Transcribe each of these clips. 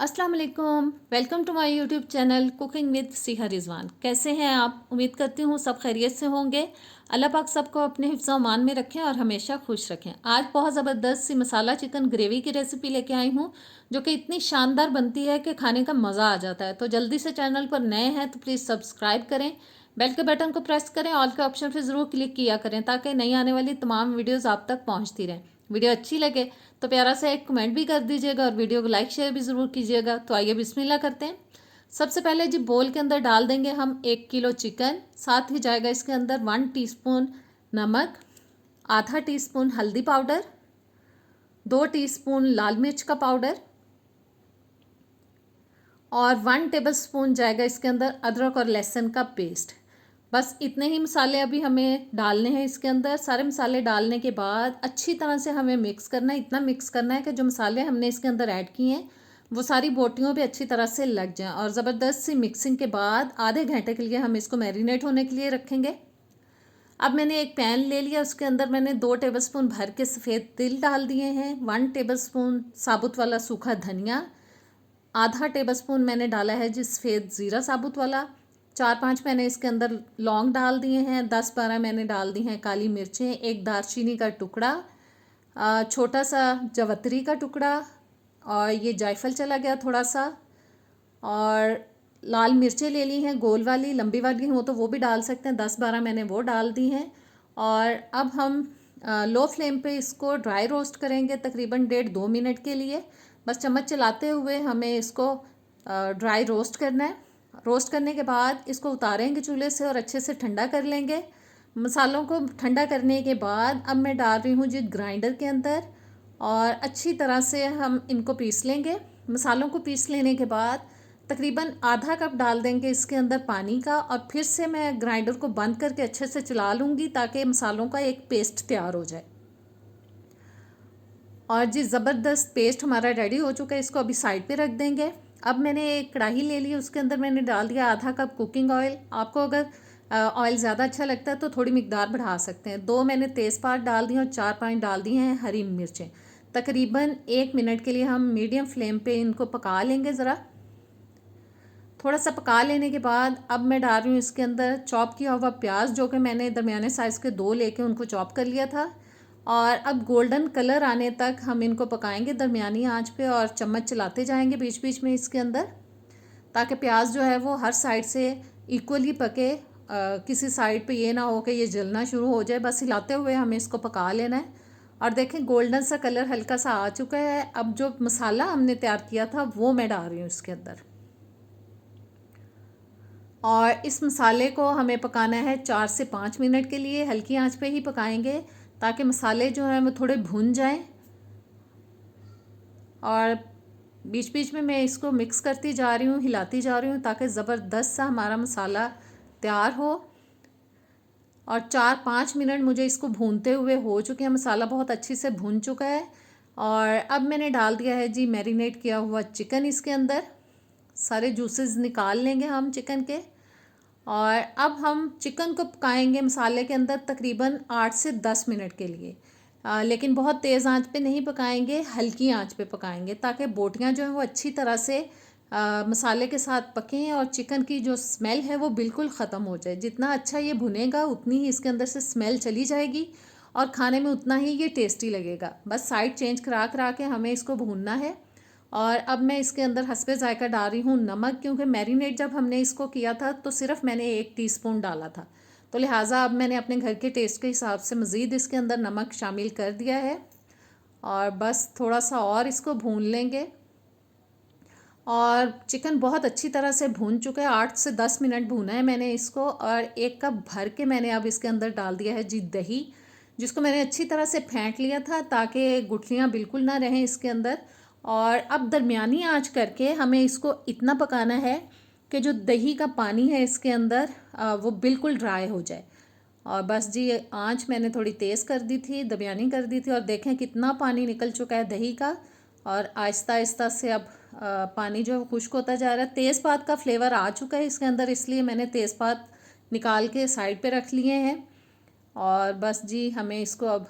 अस्सलाम वालेकुम। Welcome to my YouTube channel cooking with Seeha Rizwan. कैसे हैं आप? उम्मीद करती हूँ सब खैरियत से होंगे। अल्लाह पाक सबको अपने हिफ्ज़ मान में रखें और हमेशा खुश रखें। आज बहुत ज़बरदस्त सी मसाला चिकन ग्रेवी की रेसिपी लेके आई हूँ जो कि इतनी शानदार बनती है कि खाने का मज़ा आ जाता है। तो जल्दी से चैनल पर नए हैं तो प्लीज़ सब्सक्राइब करें, बेल के बटन को प्रेस करें, ऑल के ऑप्शन पर ज़रूर क्लिक किया करें ताकि नई आने वाली तमाम वीडियोज़ आप तक पहुँचती रहें। वीडियो अच्छी लगे तो प्यारा सा एक कमेंट भी कर दीजिएगा और वीडियो को लाइक शेयर भी ज़रूर कीजिएगा। तो आइए बिस्मिल्लाह करते हैं। सबसे पहले जी बोल के अंदर डाल देंगे हम 1 किलो चिकन। साथ ही जाएगा इसके अंदर 1 टीस्पून नमक, आधा टीस्पून हल्दी पाउडर, 2 टीस्पून लाल मिर्च का पाउडर और 1 टेबल स्पून जाएगा इसके अंदर अदरक और लहसुन का पेस्ट। बस इतने ही मसाले अभी हमें डालने हैं इसके अंदर। सारे मसाले डालने के बाद अच्छी तरह से हमें मिक्स करना है। इतना मिक्स करना है कि जो मसाले हमने इसके अंदर ऐड किए हैं वो सारी बोटियों पे अच्छी तरह से लग जाएं। और ज़बरदस्त सी मिक्सिंग के बाद आधे घंटे के लिए हम इसको मैरिनेट होने के लिए रखेंगे। अब मैंने एक पैन ले लिया, उसके अंदर मैंने 2 टेबल स्पून भर के सफ़ेद तिल डाल दिए हैं, 1 टेबल स्पून साबुत वाला सूखा धनिया, आधा टेबल स्पून मैंने डाला है जी सफ़ेद ज़ीरा साबुत वाला, 4-5 मैंने इसके अंदर लौंग डाल दिए हैं, 10-12 मैंने डाल दी हैं काली मिर्चें, एक दालचीनी का टुकड़ा, छोटा सा जवतरी का टुकड़ा और ये जायफल चला गया थोड़ा सा, और लाल मिर्चें ले ली हैं गोल वाली, लंबी वाली हो तो वो भी डाल सकते हैं, 10-12 मैंने वो डाल दी हैं। और अब हम लो फ्लेम पे इसको ड्राई रोस्ट करेंगे तकरीबन 1.5-2 मिनट के लिए। बस चम्मच चलाते हुए हमें इसको ड्राई रोस्ट करना है। रोस्ट करने के बाद इसको उतारेंगे चूल्हे से और अच्छे से ठंडा कर लेंगे। मसालों को ठंडा करने के बाद अब मैं डाल रही हूँ जी ग्राइंडर के अंदर और अच्छी तरह से हम इनको पीस लेंगे। मसालों को पीस लेने के बाद तकरीबन आधा कप डाल देंगे इसके अंदर पानी का और फिर से मैं ग्राइंडर को बंद करके अच्छे से चला लूँगी ताकि मसालों का एक पेस्ट तैयार हो जाए। और जी ज़बरदस्त पेस्ट हमारा रेडी हो चुका है, इसको अभी साइड पे रख देंगे। अब मैंने एक कढ़ाई ले ली, उसके अंदर मैंने डाल दिया आधा कप कुकिंग ऑयल। आपको अगर ऑयल ज़्यादा अच्छा लगता है तो थोड़ी मिकदार बढ़ा सकते हैं। 2 मैंने तेज़पात डाल दी और 4-5 डाल दी हैं हरी मिर्चें। तकरीबन 1 मिनट के लिए हम मीडियम फ्लेम पे इनको पका लेंगे। ज़रा थोड़ा सा पका लेने के बाद अब मैं डाल रही हूँ इसके अंदर चॉप किया हुआ प्याज, जो कि मैंने दरमियाने साइज़ के 2 लेके उनको चॉप कर लिया था। और अब गोल्डन कलर आने तक हम इनको पकाएंगे दरमियानी आंच पे और चम्मच चलाते जाएंगे बीच बीच में इसके अंदर, ताकि प्याज जो है वो हर साइड से इक्वली पके। किसी साइड पे ये ना हो कि ये जलना शुरू हो जाए। बस हिलाते हुए हमें इसको पका लेना है। और देखें गोल्डन सा कलर हल्का सा आ चुका है। अब जो मसाला हमने तैयार किया था वो मैं डाल रही हूँ इसके अंदर और इस मसाले को हमें पकाना है 4 से 5 मिनट के लिए। हल्की आंच पे ही पकाएंगे ताकि मसाले जो हैं वो थोड़े भुन जाएं। और बीच बीच में मैं इसको मिक्स करती जा रही हूँ, हिलाती जा रही हूँ ताकि ज़बरदस्त सा हमारा मसाला तैयार हो। और 4-5 मिनट मुझे इसको भूनते हुए हो चुके हैं, मसाला बहुत अच्छी से भून चुका है। और अब मैंने डाल दिया है जी मैरिनेट किया हुआ चिकन इसके अंदर। सारे जूसेस निकाल लेंगे हम चिकन के। और अब हम चिकन को पकाएंगे मसाले के अंदर तकरीबन 8 से 10 मिनट के लिए। लेकिन बहुत तेज़ आंच पे नहीं पकाएंगे, हल्की आंच पे पकाएंगे ताकि बोटियां जो हैं वो अच्छी तरह से मसाले के साथ पकें और चिकन की जो स्मेल है वो बिल्कुल ख़त्म हो जाए। जितना अच्छा ये भुनेगा उतनी ही इसके अंदर से स्मेल चली जाएगी और खाने में उतना ही ये टेस्टी लगेगा। बस साइड चेंज करा करा के हमें इसको भूनना है। और अब मैं इसके अंदर हस्बे ज़ायका डाल रही हूँ नमक, क्योंकि मैरिनेट जब हमने इसको किया था तो सिर्फ मैंने 1 टीस्पून डाला था, तो लिहाजा अब मैंने अपने घर के टेस्ट के हिसाब से मज़ीद इसके अंदर नमक शामिल कर दिया है। और बस थोड़ा सा और इसको भून लेंगे। और चिकन बहुत अच्छी तरह से भून चुका है, 8 से 10 मिनट भूना है मैंने इसको। और 1 कप भर के मैंने अब इसके अंदर डाल दिया है जी दही, जिसको मैंने अच्छी तरह से फेंट लिया था ताकि गुठलियाँ बिल्कुल ना रहें इसके अंदर। और अब दरमियानी आंच करके हमें इसको इतना पकाना है कि जो दही का पानी है इसके अंदर वो बिल्कुल ड्राई हो जाए। और बस जी आंच मैंने थोड़ी तेज़ कर दी थी, दरमियानी कर दी थी, और देखें कितना पानी निकल चुका है दही का। और आहिस्ता आहिस्ता से अब पानी जो खुश्क होता जा रहा है। तेज़पात का फ्लेवर आ चुका है इसके अंदर, इसलिए मैंने तेज़पात निकाल के साइड पे रख लिए हैं। और बस जी हमें इसको अब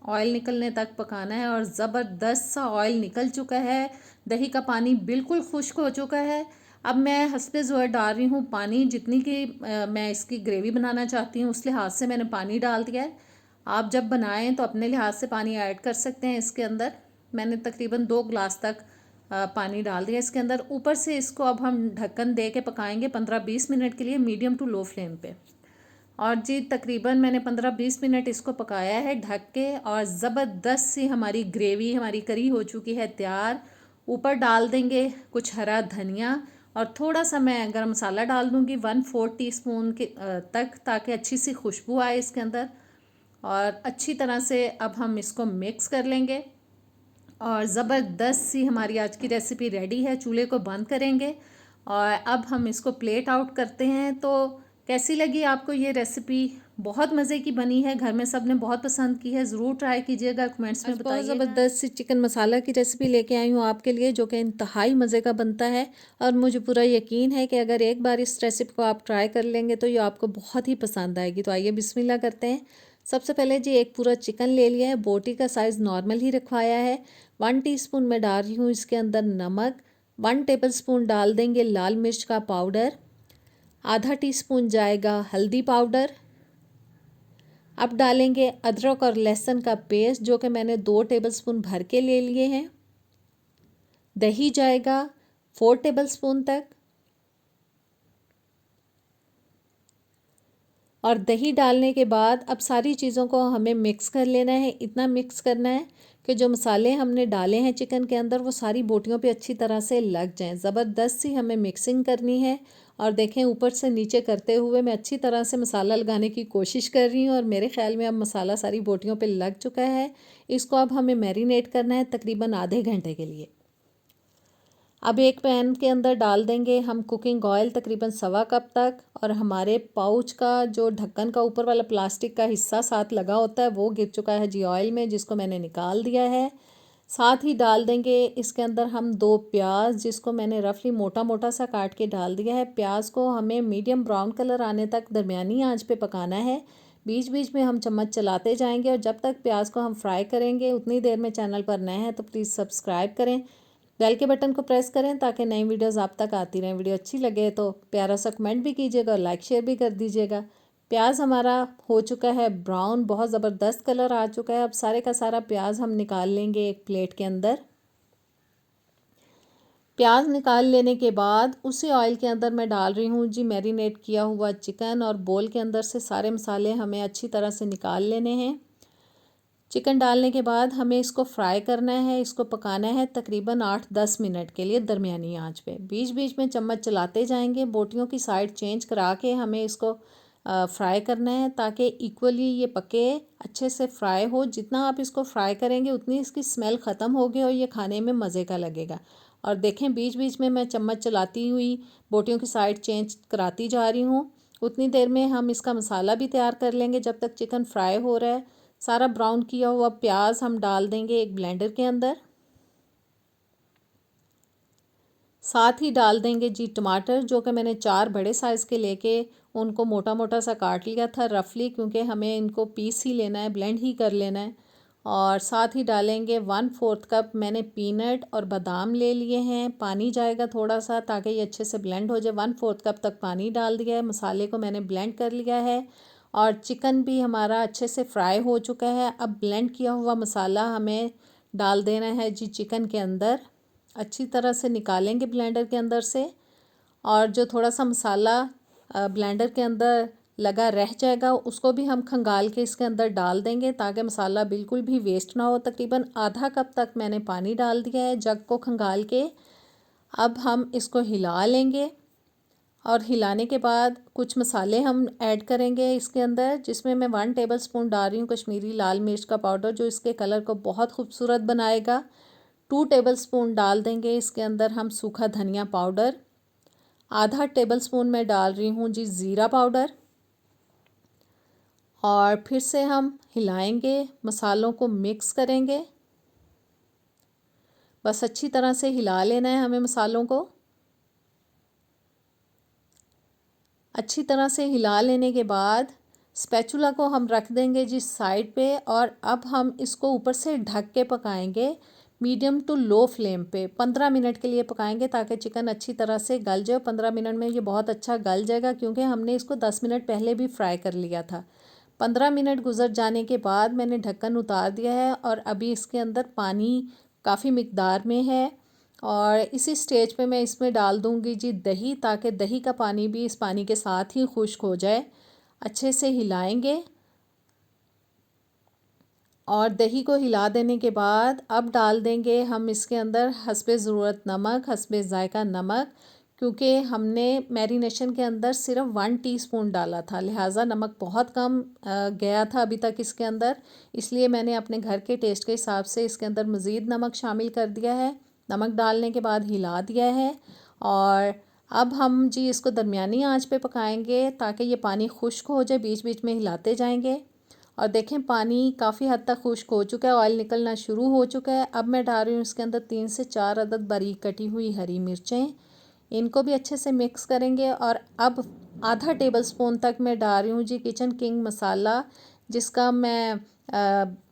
ऑयल निकलने तक पकाना है और ज़बरदस्त सा ऑयल निकल चुका है। दही का पानी बिल्कुल खुश्क हो चुका है। अब मैं हस्बे ज़रूरत डाल रही हूँ पानी, जितनी की मैं इसकी ग्रेवी बनाना चाहती हूँ उस लिहाज से मैंने पानी डाल दिया है। आप जब बनाएं तो अपने लिहाज से पानी ऐड कर सकते हैं इसके अंदर। मैंने तकरीबन 2 गिलास तक पानी डाल दिया इसके अंदर। ऊपर से इसको अब हम ढक्कन दे के पकाएंगे 15-20 मिनट के लिए मीडियम टू लो फ्लेम पे। और जी तकरीबन मैंने 15-20 मिनट इसको पकाया है ढक के, और ज़बरदस्त सी हमारी ग्रेवी, हमारी करी हो चुकी है तैयार। ऊपर डाल देंगे कुछ हरा धनिया, और थोड़ा सा मैं गरम मसाला डाल दूँगी 1/4 टीस्पून के तक, ताकि अच्छी सी खुशबू आए इसके अंदर। और अच्छी तरह से अब हम इसको मिक्स कर लेंगे, और ज़बरदस्त सी हमारी आज की रेसिपी रेडी है। चूल्हे को बंद करेंगे और अब हम इसको प्लेट आउट करते हैं। तो कैसी लगी आपको ये रेसिपी? बहुत मज़े की बनी है, घर में सब ने बहुत पसंद की है। ज़रूर ट्राई कीजिएगा, कमेंट्स में बताइएगा। बहुत ज़बरदस्त सी चिकन मसाला की रेसिपी लेके आई हूँ आपके लिए, जो कि इंतहाई मज़े का बनता है। और मुझे पूरा यकीन है कि अगर एक बार इस रेसिपी को आप ट्राई कर लेंगे तो ये आपको बहुत ही पसंद आएगी। तो आइए बिस्मिल्लाह करते हैं। सबसे पहले जी एक पूरा चिकन ले लिया है, बोटी का साइज़ नॉर्मल ही रखवाया है। 1 टीस्पून मैं डाल रही हूँ इसके अंदर नमक। 1 टेबलस्पून डाल देंगे लाल मिर्च का पाउडर। आधा टीस्पून जाएगा हल्दी पाउडर। अब डालेंगे अदरक और लहसुन का पेस्ट, जो कि मैंने 2 टेबलस्पून भर के ले लिए हैं। दही जाएगा 4 टेबलस्पून तक। और दही डालने के बाद अब सारी चीज़ों को हमें मिक्स कर लेना है। इतना मिक्स करना है कि जो मसाले हमने डाले हैं चिकन के अंदर वो सारी बोटियों पे अच्छी तरह से लग जाएं। ज़बरदस्त सी हमें मिक्सिंग करनी है। और देखें ऊपर से नीचे करते हुए मैं अच्छी तरह से मसाला लगाने की कोशिश कर रही हूँ, और मेरे ख्याल में अब मसाला सारी बोटियों पे लग चुका है। इसको अब हमें मैरिनेट करना है तकरीबन आधे घंटे के लिए। अब एक पैन के अंदर डाल देंगे हम कुकिंग ऑयल तकरीबन 1/2 कप तक, और हमारे पाउच का जो ढक्कन का ऊपर वाला प्लास्टिक का हिस्सा साथ लगा होता है वो गिर चुका है जी ऑयल में, जिसको मैंने निकाल दिया है। साथ ही डाल देंगे इसके अंदर हम 2 प्याज, जिसको मैंने रफली मोटा मोटा सा काट के डाल दिया है। प्याज को हमें मीडियम ब्राउन कलर आने तक दरमियानी आंच पे पकाना है। बीच बीच में हम चम्मच चलाते जाएंगे, और जब तक प्याज को हम फ्राई करेंगे उतनी देर में चैनल पर नए हैं तो प्लीज़ सब्सक्राइब करें, बेल के बटन को प्रेस करें ताकि नई वीडियोस आप तक आती रहें। वीडियो अच्छी लगे तो प्यारा सा कमेंट भी कीजिएगा और लाइक शेयर भी कर दीजिएगा। प्याज हमारा हो चुका है ब्राउन, बहुत ज़बरदस्त कलर आ चुका है। अब सारे का सारा प्याज हम निकाल लेंगे एक प्लेट के अंदर। प्याज निकाल लेने के बाद उसी ऑयल के अंदर मैं डाल रही हूँ जी मैरिनेट किया हुआ चिकन, और बोल के अंदर से सारे मसाले हमें अच्छी तरह से निकाल लेने हैं। चिकन डालने के बाद हमें इसको फ्राई करना है, इसको पकाना है तकरीबन 8-10 मिनट के लिए दरमियानी आंच पे। बीच बीच में चम्मच चलाते जाएंगे, बोटियों की साइड चेंज करा के हमें इसको फ्राई करना है ताकि इक्वली ये पके, अच्छे से फ्राई हो। जितना आप इसको फ्राई करेंगे उतनी इसकी स्मेल ख़त्म होगी और ये खाने में मज़े का लगेगा। और देखें बीच बीच में मैं चम्मच चलाती हुई बोटियों की साइड चेंज कराती जा रही हूँ। उतनी देर में हम इसका मसाला भी तैयार कर लेंगे जब तक चिकन फ्राई हो रहा है। सारा ब्राउन किया हुआ प्याज हम डाल देंगे एक ब्लेंडर के अंदर। साथ ही डाल देंगे जी टमाटर, जो कि मैंने 4 बड़े साइज़ के लेके उनको मोटा मोटा सा काट लिया था रफली, क्योंकि हमें इनको पीस ही लेना है, ब्लेंड ही कर लेना है। और साथ ही डालेंगे 1/4 कप मैंने पीनट और बादाम ले लिए हैं। पानी जाएगा थोड़ा सा ताकि ये अच्छे से ब्लेंड हो जाए। 1/4 कप तक पानी डाल दिया है। मसाले को मैंने ब्लेंड कर लिया है, और चिकन भी हमारा अच्छे से फ्राई हो चुका है। अब ब्लेंड किया हुआ मसाला हमें डाल देना है जी चिकन के अंदर। अच्छी तरह से निकालेंगे ब्लेंडर के अंदर से, और जो थोड़ा सा मसाला ब्लेंडर के अंदर लगा रह जाएगा उसको भी हम खंगाल के इसके अंदर डाल देंगे ताकि मसाला बिल्कुल भी वेस्ट ना हो। तकरीबन आधा कप तक मैंने पानी डाल दिया है जग को खंगाल के। अब हम इसको हिला लेंगे, और हिलाने के बाद कुछ मसाले हम ऐड करेंगे इसके अंदर, जिसमें मैं 1 टेबलस्पून डाल रही हूँ कश्मीरी लाल मिर्च का पाउडर, जो इसके कलर को बहुत खूबसूरत बनाएगा। 2 टेबलस्पून डाल देंगे इसके अंदर हम सूखा धनिया पाउडर। आधा टेबलस्पून मैं डाल रही हूँ जी ज़ीरा पाउडर। और फिर से हम हिलाएंगे, मसालों को मिक्स करेंगे। बस अच्छी तरह से हिला लेना है हमें मसालों को। अच्छी तरह से हिला लेने के बाद स्पैचुला को हम रख देंगे जी साइड पे, और अब हम इसको ऊपर से ढक के पकाएंगे मीडियम टू लो फ्लेम पे। 15 मिनट के लिए पकाएंगे ताकि चिकन अच्छी तरह से गल जाए। 15 मिनट में ये बहुत अच्छा गल जाएगा क्योंकि हमने इसको 10 मिनट पहले भी फ्राई कर लिया था। 15 मिनट गुजर जाने के बाद मैंने ढक्कन उतार दिया है और अभी इसके अंदर पानी काफ़ी मिकदार में है, और इसी स्टेज पे मैं इसमें डाल दूँगी जी दही, ताकि दही का पानी भी इस पानी के साथ ही खुश्क हो जाए। अच्छे से हिलाएंगे, और दही को हिला देने के बाद अब डाल देंगे हम इसके अंदर हस्बे ज़रूरत नमक, हस्बे ज़ायका नमक, क्योंकि हमने मैरिनेशन के अंदर सिर्फ 1 टीस्पून डाला था, लिहाजा नमक बहुत कम गया था अभी तक इसके अंदर, इसलिए मैंने अपने घर के टेस्ट के हिसाब से इसके अंदर मज़ीद नमक शामिल कर दिया है। नमक डालने के बाद हिला दिया है, और अब हम जी इसको दरमियानी आंच पे पकाएंगे ताकि ये पानी खुश्क हो जाए। बीच बीच में हिलाते जाएंगे, और देखें पानी काफ़ी हद तक खुश्क हो चुका है, ऑयल निकलना शुरू हो चुका है। अब मैं डाल रही हूँ इसके अंदर 3 से 4 अदद बारीक कटी हुई हरी मिर्चें, इनको भी अच्छे से मिक्स करेंगे। और अब आधा टेबल स्पून तक मैं डाल रही हूँ जी किचन किंग मसाला, जिसका मैं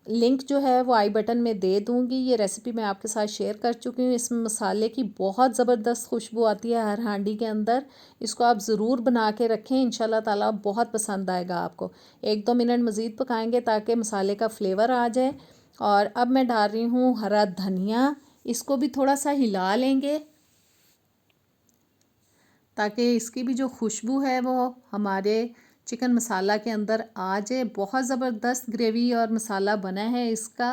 लिंक जो है वो आई बटन में दे दूँगी। ये रेसिपी मैं आपके साथ शेयर कर चुकी हूँ। इस मसाले की बहुत ज़बरदस्त खुशबू आती है हर हांडी के अंदर। इसको आप ज़रूर बना के रखें, इंशाल्लाह ताला बहुत पसंद आएगा आपको। 1-2 मिनट मज़ीद पकाएंगे ताकि मसाले का फ्लेवर आ जाए। और अब मैं डाल रही हूँ हरा धनिया, इसको भी थोड़ा सा हिला लेंगे ताकि इसकी भी जो खुशबू है वो हमारे चिकन मसाला के अंदर आ जाए। बहुत ज़बरदस्त ग्रेवी और मसाला बना है इसका।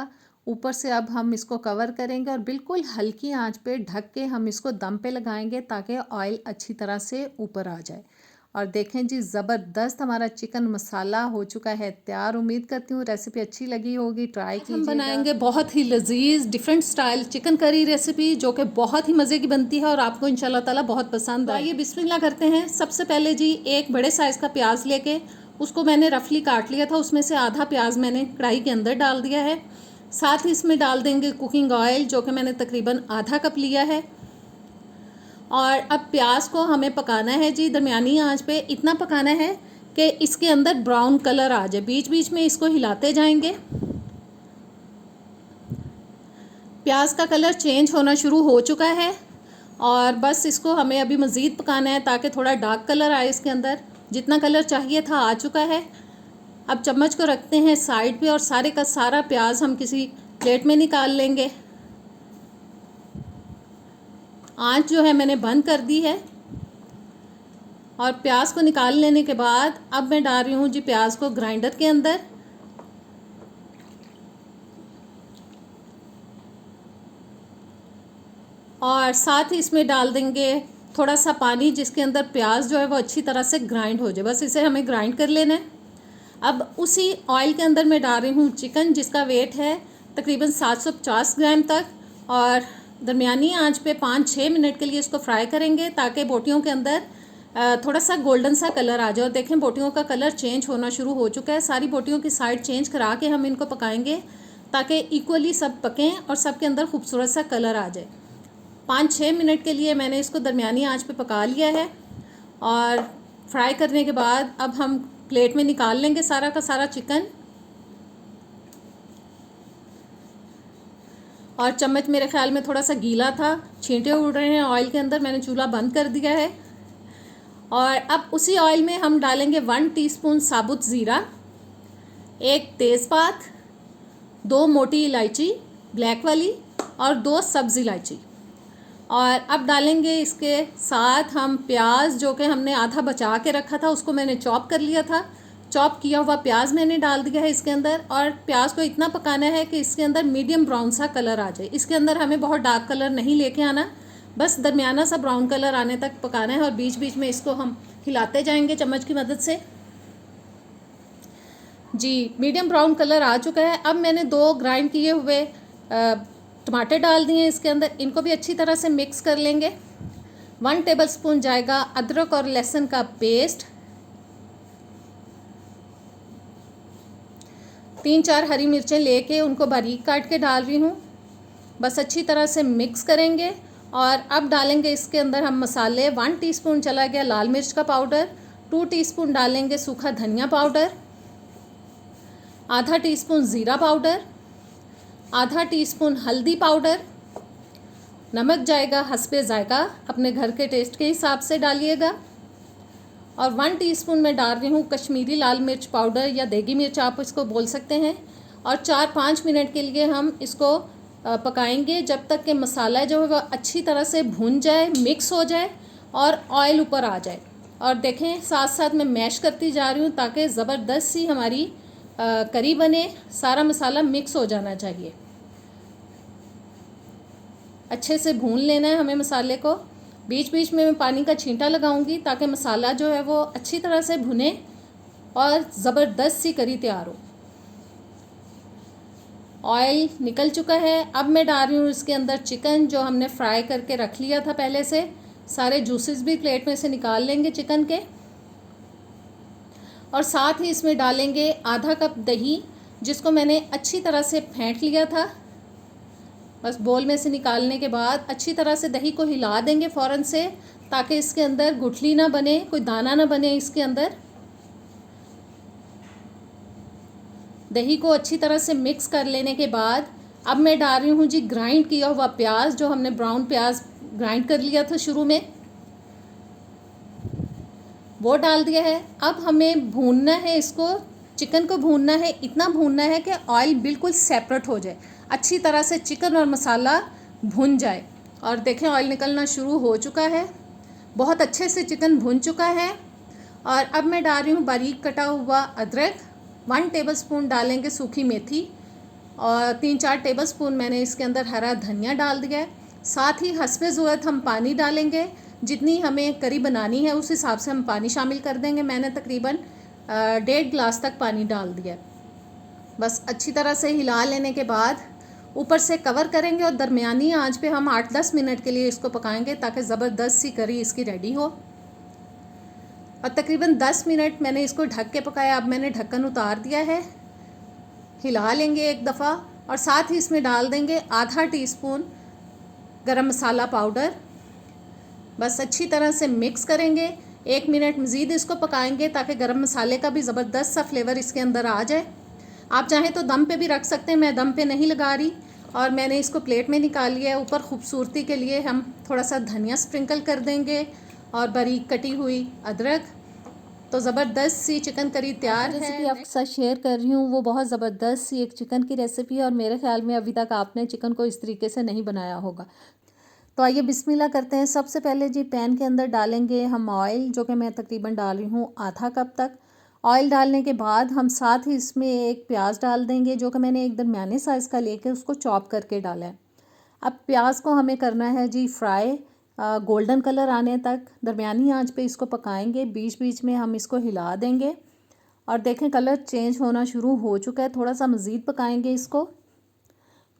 ऊपर से अब हम इसको कवर करेंगे और बिल्कुल हल्की आंच पे ढक के हम इसको दम पे लगाएंगे ताकि ऑयल अच्छी तरह से ऊपर आ जाए। और देखें जी ज़बरदस्त हमारा चिकन मसाला हो चुका है तैयार। उम्मीद करती हूँ रेसिपी अच्छी लगी होगी, ट्राई कीजिएगा। हम बनाएंगे बहुत ही लजीज different style chicken curry recipe जो कि बहुत ही मज़े की बनती है और आपको इंशाल्लाह ताला बहुत पसंद आए। ये बिस्मिल्लाह करते हैं। सबसे पहले जी एक बड़े साइज़ का प्याज लेके उसको मैंने रफली काट लिया था, उसमें से आधा प्याज मैंने कढ़ाई के अंदर डाल दिया है। साथ ही इसमें डाल देंगे कुकिंग ऑयल जो कि मैंने तकरीबन आधा कप लिया है। और अब प्याज को हमें पकाना है जी दरमियानी आंच पे, इतना पकाना है कि इसके अंदर ब्राउन कलर आ जाए। बीच बीच में इसको हिलाते जाएंगे। प्याज का कलर चेंज होना शुरू हो चुका है और बस इसको हमें अभी मज़ीद पकाना है ताकि थोड़ा डार्क कलर आए इसके अंदर। जितना कलर चाहिए था आ चुका है। अब चम्मच को रखते हैं साइड पे और सारे का सारा प्याज हम किसी प्लेट में निकाल लेंगे। आंच जो है मैंने बंद कर दी है। और प्याज को निकाल लेने के बाद अब मैं डाल रही हूँ जी प्याज को ग्राइंडर के अंदर। और साथ ही इसमें डाल देंगे थोड़ा सा पानी जिसके अंदर प्याज जो है वो अच्छी तरह से ग्राइंड हो जाए। बस इसे हमें ग्राइंड कर लेना है। अब उसी ऑयल के अंदर मैं डाल रही हूँ चिकन, जिसका वेट है तकरीबन 750 ग्राम तक, और दरमियानी आंच पे 5-6 मिनट के लिए इसको फ्राई करेंगे ताकि बोटियों के अंदर थोड़ा सा गोल्डन सा कलर आ जाए। और देखें बोटियों का कलर चेंज होना शुरू हो चुका है। सारी बोटियों की साइड चेंज करा के हम इनको पकाएंगे ताकि इक्वली सब पकें और सब के अंदर खूबसूरत सा कलर आ जाए। 5-6 मिनट के लिए मैंने इसको दरमियानी आंच पे पका लिया है। और फ्राई करने के बाद अब हम प्लेट में निकाल लेंगे सारा का सारा चिकन। और चम्मच मेरे ख्याल में थोड़ा सा गीला था, छींटे उड़ रहे हैं ऑयल के अंदर। मैंने चूल्हा बंद कर दिया है। और अब उसी ऑयल में हम डालेंगे 1 टीस्पून साबुत ज़ीरा, 1 तेज़पात, 2 मोटी इलायची ब्लैक वाली और 2 सब्ज़ इलायची। और अब डालेंगे इसके साथ हम प्याज जो कि हमने आधा बचा के रखा था, उसको मैंने चॉप कर लिया था। चॉप किया हुआ प्याज मैंने डाल दिया है इसके अंदर। और प्याज को इतना पकाना है कि इसके अंदर मीडियम ब्राउन सा कलर आ जाए। इसके अंदर हमें बहुत डार्क कलर नहीं लेके आना, बस दरमियाना सा ब्राउन कलर आने तक पकाना है। और बीच बीच में इसको हम हिलाते जाएंगे चम्मच की मदद से। जी मीडियम ब्राउन कलर आ चुका है। अब मैंने 2 ग्राइंड किए हुए टमाटर डाल दिए इसके अंदर। इनको भी अच्छी तरह से मिक्स कर लेंगे। 1 टेबलस्पून जाएगा अदरक और लहसुन का पेस्ट, 3-4 हरी मिर्चें लेके उनको बारीक काट के डाल रही हूँ। बस अच्छी तरह से मिक्स करेंगे। और अब डालेंगे इसके अंदर हम मसाले। 1 टीस्पून चला गया लाल मिर्च का पाउडर, 2 टीस्पून डालेंगे सूखा धनिया पाउडर, आधा टीस्पून ज़ीरा पाउडर, आधा टीस्पून हल्दी पाउडर, नमक जाएगा हस्बे ज़ायका, अपने घर के टेस्ट के हिसाब से डालिएगा। और 1 टीस्पून मैं डाल रही हूँ कश्मीरी लाल मिर्च पाउडर या देगी मिर्च आप इसको बोल सकते हैं। और 4-5 मिनट के लिए हम इसको पकाएंगे जब तक कि मसाला जो है वह अच्छी तरह से भून जाए, मिक्स हो जाए और ऑयल ऊपर आ जाए। और देखें साथ साथ मैं मैश करती जा रही हूँ ताकि ज़बरदस्त सी हमारी करी बने। सारा मसाला मिक्स हो जाना चाहिए, अच्छे से भून लेना है हमें मसाले को। बीच बीच में मैं पानी का छींटा लगाऊंगी ताकि मसाला जो है वो अच्छी तरह से भुने और ज़बरदस्त सी करी तैयार हो। ऑयल निकल चुका है। अब मैं डाल रही हूँ इसके अंदर चिकन जो हमने फ्राई करके रख लिया था पहले से। सारे जूसेस भी प्लेट में से निकाल लेंगे चिकन के। और साथ ही इसमें डालेंगे आधा कप दही जिसको मैंने अच्छी तरह से फेंट लिया था। बस बोल में से निकालने के बाद अच्छी तरह से दही को हिला देंगे फ़ौरन से ताकि इसके अंदर गुठली ना बने, कोई दाना ना बने इसके अंदर। दही को अच्छी तरह से मिक्स कर लेने के बाद अब मैं डाल रही हूँ जी ग्राइंड किया हुआ प्याज, जो हमने ब्राउन प्याज ग्राइंड कर लिया था शुरू में, वो डाल दिया है। अब हमें भूनना है इसको, चिकन को भूनना है, इतना भूनना है कि ऑयल बिल्कुल सेपरेट हो जाए, अच्छी तरह से चिकन और मसाला भुन जाए। और देखें ऑयल निकलना शुरू हो चुका है, बहुत अच्छे से चिकन भुन चुका है। और अब मैं डाल रही हूँ बारीक कटा हुआ अदरक, 1 टेबलस्पून डालेंगे सूखी मेथी और 3-4 टेबलस्पून मैंने इसके अंदर हरा धनिया डाल दिया है। साथ ही हस्बे ज़रूरत हम पानी डालेंगे, जितनी हमें करी बनानी है उस हिसाब से हम पानी शामिल कर देंगे। मैंने तकरीबन 1.5 गिलास तक पानी डाल दिया। बस अच्छी तरह से हिला लेने के बाद ऊपर से कवर करेंगे और दरमियानी आंच पे हम 8-10 मिनट के लिए इसको पकाएंगे ताकि ज़बरदस्त सी करी इसकी रेडी हो। और तकरीबन 10 मिनट मैंने इसको ढक के पकाया। अब मैंने ढक्कन उतार दिया है, हिला लेंगे एक दफ़ा और साथ ही इसमें डाल देंगे आधा टीस्पून गरम मसाला पाउडर। बस अच्छी तरह से मिक्स करेंगे, 1 मिनट मज़ीद इसको पकाएंगे ताकि गरम मसाले का भी ज़बरदस्त सा फ्लेवर इसके अंदर आ जाए। आप चाहें तो दम पे भी रख सकते हैं, मैं दम पे नहीं लगा रही। और मैंने इसको प्लेट में निकाल लिया है। ऊपर खूबसूरती के लिए हम थोड़ा सा धनिया स्प्रिंकल कर देंगे और बारीक कटी हुई अदरक। तो ज़बरदस्त सी चिकन करी तैयार है। रेसिपी आपके साथ शेयर कर रही हूँ, वो बहुत ज़बरदस्त सी एक चिकन की रेसिपी है और मेरे ख्याल में अभी तक आपने चिकन को इस तरीके से नहीं बनाया होगा। तो आइए बिस्मिल्लाह करते हैं। सबसे पहले जी पैन के अंदर डालेंगे हम ऑयल, जो कि मैं तकरीबन डाल रही हूँ आधा कप तक। ऑयल डालने के बाद हम साथ ही इसमें एक प्याज डाल देंगे जो कि मैंने एक दरमियाने साइज़ का लेके उसको चॉप करके डाला है। अब प्याज को हमें करना है जी फ्राई, गोल्डन कलर आने तक दरमियानी आंच पे इसको पकाएंगे। बीच बीच में हम इसको हिला देंगे और देखें कलर चेंज होना शुरू हो चुका है। थोड़ा सा मज़ीद पकाएंगे इसको।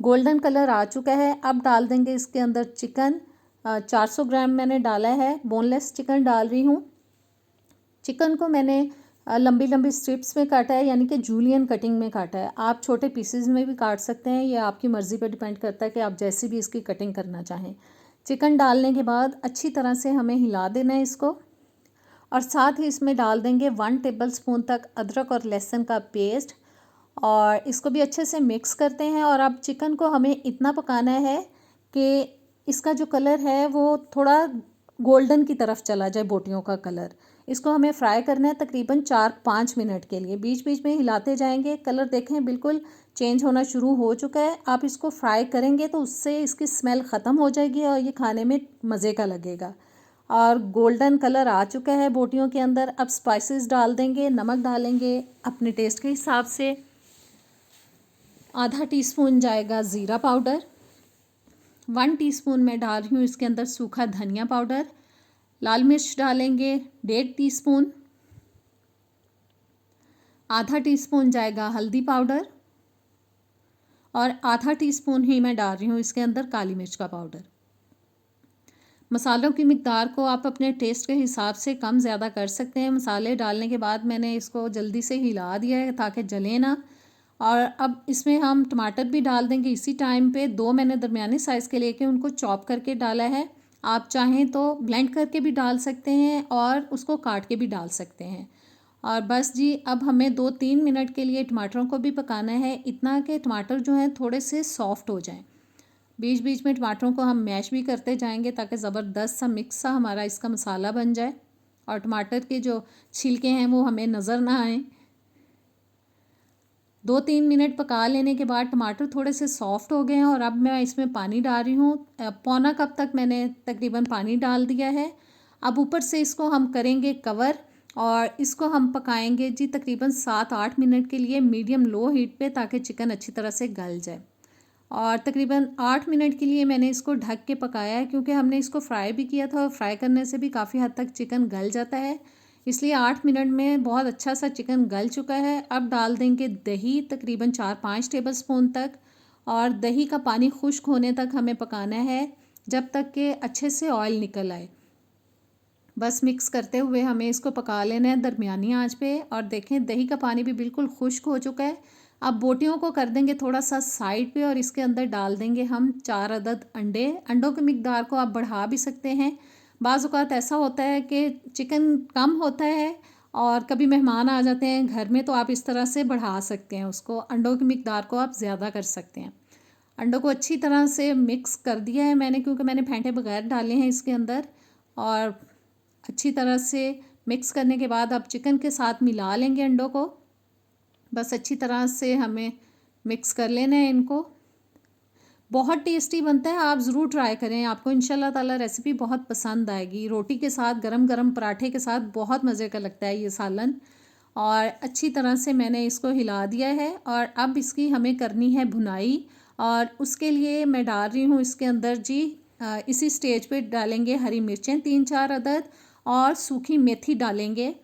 गोल्डन कलर आ चुका है। अब डाल देंगे इसके अंदर चिकन। 400 ग्राम मैंने डाला है, बोनलेस चिकन डाल रही हूँ। चिकन को मैंने लंबी लंबी स्ट्रिप्स में काटा है, यानी कि जूलियन कटिंग में काटा है। आप छोटे पीसेस में भी काट सकते हैं, ये आपकी मर्ज़ी पर डिपेंड करता है कि आप जैसी भी इसकी कटिंग करना चाहें। चिकन डालने के बाद अच्छी तरह से हमें हिला देना है इसको और साथ ही इसमें डाल देंगे 1 टेबलस्पून तक अदरक और लहसुन का पेस्ट और इसको भी अच्छे से मिक्स करते हैं। और अब चिकन को हमें इतना पकाना है कि इसका जो कलर है वो थोड़ा गोल्डन की तरफ चला जाए, बोटियों का कलर। इसको हमें फ्राई करना है तकरीबन 4-5 मिनट के लिए। बीच बीच में हिलाते जाएंगे। कलर देखें बिल्कुल चेंज होना शुरू हो चुका है। आप इसको फ्राई करेंगे तो उससे इसकी स्मेल ख़त्म हो जाएगी और ये खाने में मज़े का लगेगा। और गोल्डन कलर आ चुका है बोटियों के अंदर। अब स्पाइसेस डाल देंगे, नमक डालेंगे अपने टेस्ट के हिसाब से। आधा टीस्पून जाएगा ज़ीरा पाउडर, 1 टीस्पून मैं डाल रही हूँ इसके अंदर सूखा धनिया पाउडर। लाल मिर्च डालेंगे 1.5 टीस्पून। आधा टीस्पून जाएगा हल्दी पाउडर और आधा टीस्पून ही मैं डाल रही हूँ इसके अंदर काली मिर्च का पाउडर। मसालों की मिकदार को आप अपने टेस्ट के हिसाब से कम ज़्यादा कर सकते हैं। मसाले डालने के बाद मैंने इसको जल्दी से हिला दिया है ताकि जले ना। और अब इसमें हम टमाटर भी डाल देंगे इसी टाइम पे। 2 मैंने दरमियाने साइज़ के लेके उनको चॉप करके डाला है। आप चाहें तो ब्लेंड करके भी डाल सकते हैं और उसको काट के भी डाल सकते हैं। और बस जी अब हमें 2-3 मिनट के लिए टमाटरों को भी पकाना है, इतना कि टमाटर जो हैं थोड़े से सॉफ्ट हो जाएं। बीच बीच में टमाटरों को हम मैश भी करते जाएंगे ताकि ज़बरदस्त सा मिक्स सा हमारा इसका मसाला बन जाए और टमाटर के जो छिलके हैं वो हमें नज़र ना आए। 2-3 मिनट पका लेने के बाद टमाटर थोड़े से सॉफ्ट हो गए हैं और अब मैं इसमें पानी डाल रही हूँ। पौना कप तक मैंने तकरीबन पानी डाल दिया है। अब ऊपर से इसको हम करेंगे कवर और इसको हम पकाएंगे जी तकरीबन 7-8 मिनट के लिए मीडियम लो हीट पे, ताकि चिकन अच्छी तरह से गल जाए। और तकरीबन 8 मिनट के लिए मैंने इसको ढक के पकाया है, क्योंकि हमने इसको फ्राई भी किया था और फ्राई करने से भी काफ़ी हद तक चिकन गल जाता है, इसलिए 8 मिनट में बहुत अच्छा सा चिकन गल चुका है। अब डाल देंगे दही तकरीबन 4-5 टेबलस्पून तक, और दही का पानी खुश्क होने तक हमें पकाना है, जब तक कि अच्छे से ऑयल निकल आए। बस मिक्स करते हुए हमें इसको पका लेना है दरमियानी आंच पे। और देखें दही का पानी भी बिल्कुल खुश्क हो चुका है। अब बोटियों को कर देंगे थोड़ा सा साइड पे और इसके अंदर डाल देंगे हम 4 अदद अंडे। अंडों की मिकदार को आप बढ़ा भी सकते हैं। बाज़ औक़ात ऐसा होता है कि चिकन कम होता है और कभी मेहमान आ जाते हैं घर में, तो आप इस तरह से बढ़ा सकते हैं उसको, अंडों की मिकदार को आप ज़्यादा कर सकते हैं। अंडों को अच्छी तरह से मिक्स कर दिया है मैंने, क्योंकि मैंने फेंटे बगैर डाले हैं इसके अंदर। और अच्छी तरह से मिक्स करने के बाद अब चिकन के साथ मिला लेंगे अंडों को। बस अच्छी तरह से हमें मिक्स कर लेना है इनको। बहुत टेस्टी बनता है, आप ज़रूर ट्राई करें, आपको इंशाल्लाह ताला रेसिपी बहुत पसंद आएगी। रोटी के साथ, गरम गरम पराठे के साथ बहुत मज़े का लगता है ये सालन। और अच्छी तरह से मैंने इसको हिला दिया है और अब इसकी हमें करनी है भुनाई। और उसके लिए मैं डाल रही हूँ इसके अंदर जी इसी स्टेज पे डालेंगे हरी मिर्चें 3-4 अदद और सूखी मेथी डालेंगे,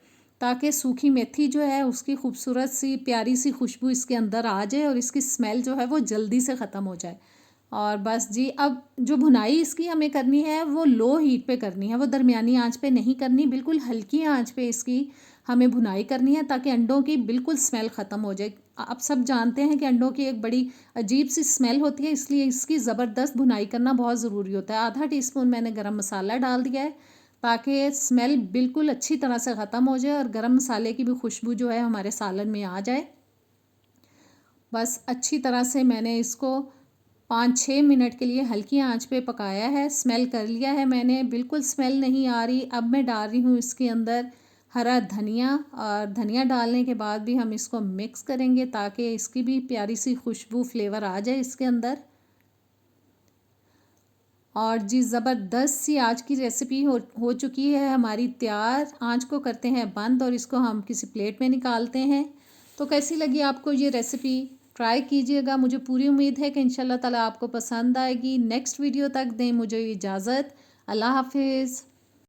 ताकि सूखी मेथी जो है उसकी खूबसूरत सी प्यारी सी खुशबू इसके अंदर आ जाए और इसकी स्मेल जो है वो जल्दी से ख़त्म हो जाए। और बस जी अब जो भुनाई इसकी हमें करनी है वो लो हीट पे करनी है, वो दरमियानी आंच पे नहीं करनी, बिल्कुल हल्की आंच पे इसकी हमें भुनाई करनी है, ताकि अंडों की बिल्कुल स्मेल ख़त्म हो जाए। आप सब जानते हैं कि अंडों की एक बड़ी अजीब सी स्मेल होती है, इसलिए इसकी ज़बरदस्त भुनाई करना बहुत ज़रूरी होता है। आधा टीस्पून मैंने गरम मसाला डाल दिया है, ताकि स्मेल बिल्कुल अच्छी तरह से ख़त्म हो जाए और गरम मसाले की भी खुशबू जो है हमारे सालन में आ जाए। बस अच्छी तरह से मैंने इसको 5-6 मिनट के लिए हल्की आंच पे पकाया है। स्मेल कर लिया है मैंने, बिल्कुल स्मेल नहीं आ रही। अब मैं डाल रही हूँ इसके अंदर हरा धनिया, और धनिया डालने के बाद भी हम इसको मिक्स करेंगे ताकि इसकी भी प्यारी सी खुशबू फ्लेवर आ जाए इसके अंदर। और जी ज़बरदस्त सी आज की रेसिपी हो चुकी है हमारी तैयार। आंच को करते हैं बंद और इसको हम किसी प्लेट में निकालते हैं। तो कैसी लगी आपको ये रेसिपी? ट्राई कीजिएगा, मुझे पूरी उम्मीद है कि इंशाल्लाह ताला आपको पसंद आएगी। नेक्स्ट वीडियो तक दें मुझे इजाज़त। अल्लाह हाफिज़।